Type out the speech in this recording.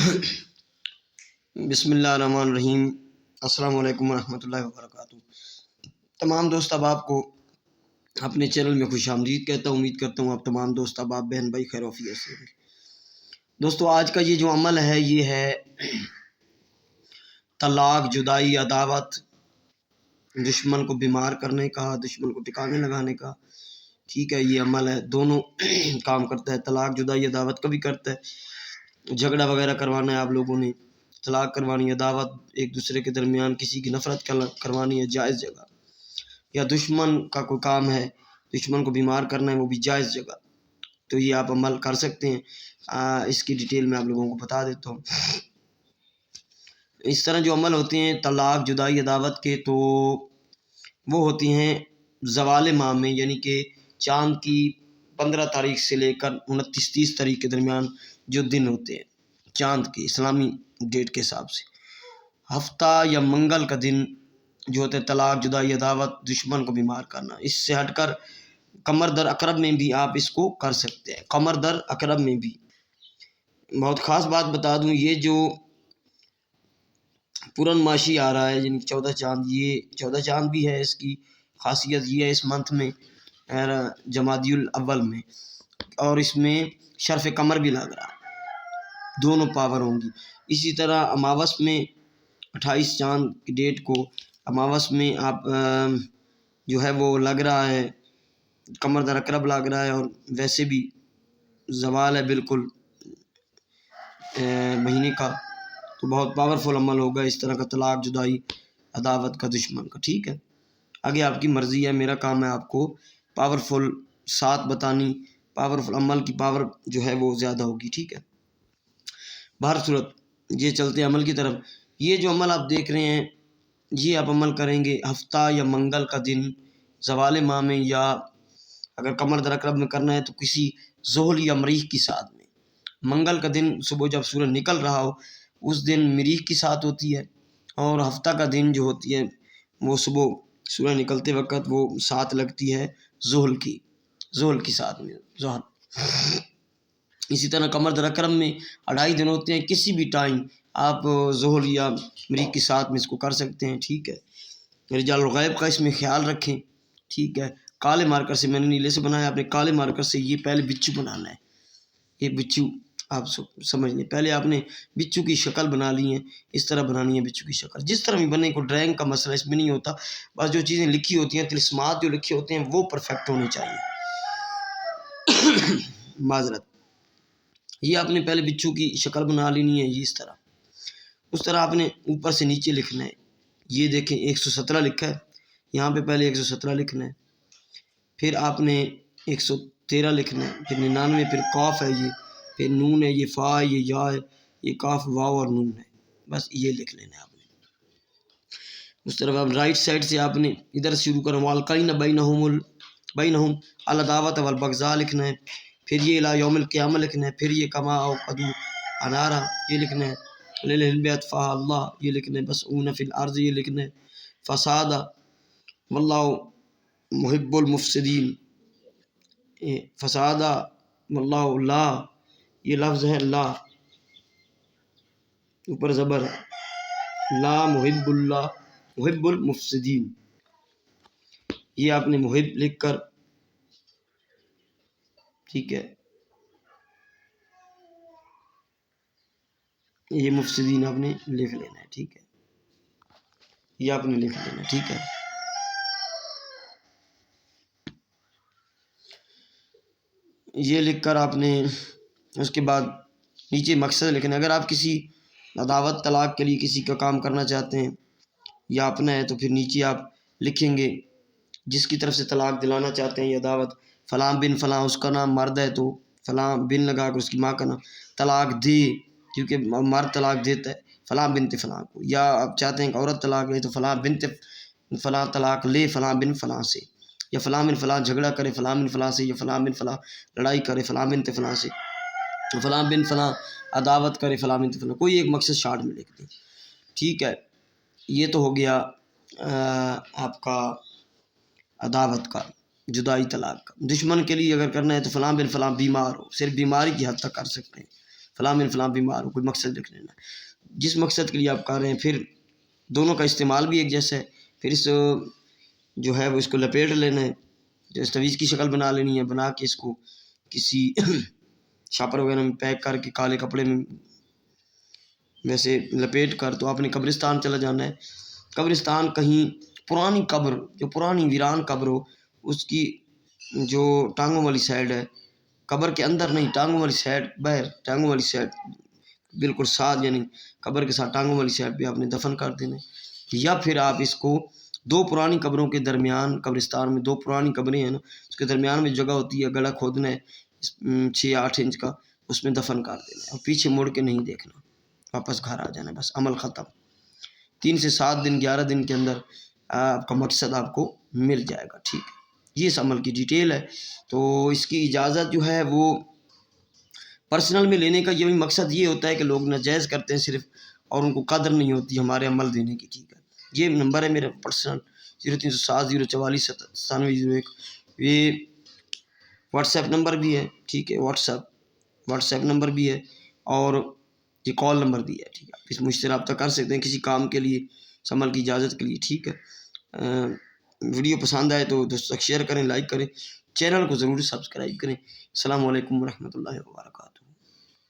بسم اللہ الرحمن الرحیم۔ السلام علیکم ورحمۃ اللہ وبرکاتہ۔ تمام دوست احباب کو اپنے چینل میں خوش آمدید کہتا ہوں۔ امید کرتا ہوں آپ تمام دوست احباب بہن بھائی خیر وعافیت سے ہیں۔ دوستو، آج کا یہ جو عمل ہے یہ ہے طلاق، جدائی، عداوت، دشمن کو بیمار کرنے کا، دشمن کو ٹھکانے لگانے کا۔ ٹھیک ہے، یہ عمل ہے، دونوں کام کرتا ہے۔ طلاق، جدائی، عداوت کا بھی کرتا ہے۔ جھگڑا وغیرہ کروانا ہے آپ لوگوں نے، طلاق کروانی ہے، عداوت ایک دوسرے کے درمیان کسی کی نفرت کروانی ہے جائز جگہ، یا دشمن کا کوئی کام ہے، دشمن کو بیمار کرنا ہے، وہ بھی جائز جگہ، تو یہ آپ عمل کر سکتے ہیں۔ اس کی ڈیٹیل میں آپ لوگوں کو بتا دیتا ہوں۔ اس طرح جو عمل ہوتے ہیں طلاق، جدائی، عداوت کے، تو وہ ہوتی ہیں زوال ماہ میں، یعنی کہ چاند کی 15 تاریخ سے لے کر 29-30 تاریخ کے درمیان جو دن ہوتے ہیں چاند کے اسلامی ڈیٹ کے حساب سے، ہفتہ یا منگل کا دن جو ہوتا ہے طلاق، جدائی، عداوت، دشمن کو بیمار کرنا۔ اس سے ہٹ کر قمر در عقرب میں بھی آپ اس کو کر سکتے ہیں۔ قمر در عقرب میں بھی بہت خاص بات بتا دوں، یہ جو پورنماشی آ رہا ہے، یعنی 14 چاند، یہ 14 چاند بھی ہے، اس کی خاصیت یہ ہے اس منتھ میں جمادی الاول میں، اور اس میں شرف قمر بھی لگ رہا ہے، دونوں پاور ہوں گی۔ اسی طرح اماوس میں 28 چاند کی ڈیٹ کو اماوس میں آپ جو ہے وہ لگ رہا ہے، قمر در عقرب لگ رہا ہے، اور ویسے بھی زوال ہے بالکل مہینے کا، تو بہت پاورفل عمل ہوگا اس طرح کا طلاق، جدائی، عداوت کا، دشمن کا۔ ٹھیک ہے، آگے آپ کی مرضی ہے، میرا کام ہے آپ کو پاورفل ساتھ بتانی، پاورفل عمل کی پاور جو ہے وہ زیادہ ہوگی۔ ٹھیک ہے، بہر صورت یہ چلتے ہیں عمل کی طرف۔ یہ جو عمل آپ دیکھ رہے ہیں یہ آپ عمل کریں گے ہفتہ یا منگل کا دن زوال ماہ میں، یا اگر قمر در عقرب میں کرنا ہے تو کسی ذوحل یا مریخ کی ساتھ میں۔ منگل کا دن صبح جب سورج نکل رہا ہو اس دن مریخ کی ساتھ ہوتی ہے، اور ہفتہ کا دن جو ہوتی ہے وہ صبح سورج نکلتے وقت وہ ساتھ لگتی ہے ذوحل کی ساتھ میں، ذوحل۔ اسی طرح قمر در عقرب میں 2.5 دن ہوتے ہیں، کسی بھی ٹائم آپ ذوحل یا مریخ کے ساتھ میں اس کو کر سکتے ہیں۔ ٹھیک ہے، رجال الغیب کا اس میں خیال رکھیں۔ ٹھیک ہے، کالے مارکر سے، میں نے نیلے سے بنایا، اپنے کالے مارکر سے یہ پہلے بچھو بنانا ہے۔ یہ بچھو آپ سمجھ لیں، پہلے آپ نے بچھو کی شکل بنا لی ہے، اس طرح بنانی ہے بچھو کی شکل، جس طرح بھی بنے، کو ڈرائنگ کا مسئلہ اس میں نہیں ہوتا، بس جو چیزیں لکھی ہوتی ہیں، طلسمات جو لکھے ہوتے ہیں وہ پرفیکٹ ہونے چاہیے۔ معذرت، یہ آپ نے پہلے بچھو کی شکل بنا لینی ہے، یہ اس طرح آپ نے اوپر سے نیچے لکھنا ہے۔ یہ دیکھیں 117 لکھا ہے، یہاں پہ پہلے 117 لکھنا ہے، پھر آپ نے 113 لکھنا ہے، پھر 99، پھر قاف ہے، یہ پھر نون ہے، یہ فا ہے، یہ یا ہے، یہ کاف، واو اور نون ہے، بس یہ لکھ لینا ہے آپ نے۔ اس طرح آپ رائٹ سائڈ سے آپ نے ادھر شروع کرنا، والقین بینہم العداوۃ والبغضاء لکھنا ہے، پھر یہ الی یوم القیامہ لکھنا ہے، پھر یہ کما اوقدوا انارا یہ لکھنا ہے، للہل بیطفاء اللہ یہ لکھنا ہے، بس اون فی الارض یہ لکھنا ہے، فساد واللہ محب المفسدین، فساد واللہ لا یہ لفظ ہے لا، اوپر زبر لا، محب اللہ، محب المفسدین، یہ آپ نے محب لکھ کر، ٹھیک ہے، یہ مفسدین آپ نے لکھ لینا ہے۔ ٹھیک ہے، یہ آپ نے لکھ لینا ہے۔ ٹھیک ہے، یہ لکھ کر آپ نے اس کے بعد نیچے مقصد لکھنا ہے۔ اگر آپ کسی عداوت، طلاق کے لیے کسی کا کام کرنا چاہتے ہیں یا اپنا ہے تو پھر نیچے آپ لکھیں گے جس کی طرف سے طلاق دلانا چاہتے ہیں یہ عداوت، فلاں بن فلاں، اس کا نام مرد ہے تو فلاں بن لگا کر اس کی ماں کا نام، طلاق دے کیونکہ مرد طلاق دیتا ہے فلاں بنت فلاں کو، یا آپ چاہتے ہیں کہ عورت طلاق لے تو فلاں بنت فلاں طلاق لے فلاں بن فلاں سے، یا فلاں بن فلاں جھگڑا کرے فلاں بن فلاں سے، یا فلاں بن فلاں لڑائی کرے فلاں بنت فلاں سے، فلاں بن فلاں عداوت کرے فلاں بنت فلاں، کوئی ایک مقصد شارٹ میں لکھ دیں۔ ٹھیک ہے، یہ تو ہو گیا آپ کا عداوت کا، جدائی، طلاق کا۔ دشمن کے لیے اگر کرنا ہے تو فلاں بن فلاں بیمار ہو، صرف بیماری کی حد تک کر سکتے ہیں، فلاں من فلاں بیمار ہو، کوئی مقصد لکھ لینا جس مقصد کے لیے آپ کر رہے ہیں. پھر دونوں کا استعمال بھی ایک جیسا ہے. پھر اس جو ہے وہ اس کو لپیٹ لینا ہے، جیسے تویز کی شکل بنا لینی ہے، بنا کے اس کو کسی شاپر وغیرہ میں پیک کر کے کالے کپڑے میں ویسے لپیٹ کر تو آپ نے قبرستان چلا جانا ہے. قبرستان کہیں پرانی قبر، جو پرانی ویران قبر ہو، اس کی جو ٹانگوں والی سائڈ ہے، قبر کے اندر نہیں، ٹانگوں والی سائڈ باہر، ٹانگوں والی سائڈ بالکل ساتھ، یعنی قبر کے ساتھ ٹانگوں والی سائڈ پہ آپ نے دفن کر دینا ہے. یا پھر آپ اس کو دو پرانی قبروں کے درمیان، قبرستان میں دو پرانی قبریں ہیں نا، اس کے درمیان میں جگہ ہوتی ہے، گلا کھودنا ہے 6-8 انچ کا، اس میں دفن کر دینا ہے اور پیچھے مڑ کے نہیں دیکھنا، واپس گھر آ جانا ہے، بس عمل ختم. 3 سے 7 دن 11 دن کے اندر آپ کا مقصد آپ کو مل جائے گا. ٹھیک ہے، یہ اس عمل کی ڈیٹیل ہے. تو اس کی اجازت جو ہے وہ پرسنل میں لینے کا یہ مقصد یہ ہوتا ہے کہ لوگ ناجائز کرتے ہیں صرف، اور ان کو قدر نہیں ہوتی ہمارے عمل دینے کی. ٹھیک ہے، یہ نمبر ہے میرا پرسنل 0307 044 9701. یہ واٹس ایپ نمبر بھی ہے. ٹھیک ہے، واٹس ایپ نمبر بھی ہے اور یہ کال نمبر بھی ہے. ٹھیک ہے، اس مجھ سے رابطہ کر سکتے ہیں کسی کام کے لیے، اس عمل کی اجازت کے لیے. ٹھیک ہے، ویڈیو پسند آئے تو دوستوں تک شیئر کریں، لائک کریں، چینل کو ضرور سبسکرائب کریں. السلام علیکم ورحمۃ اللہ وبرکاتہ.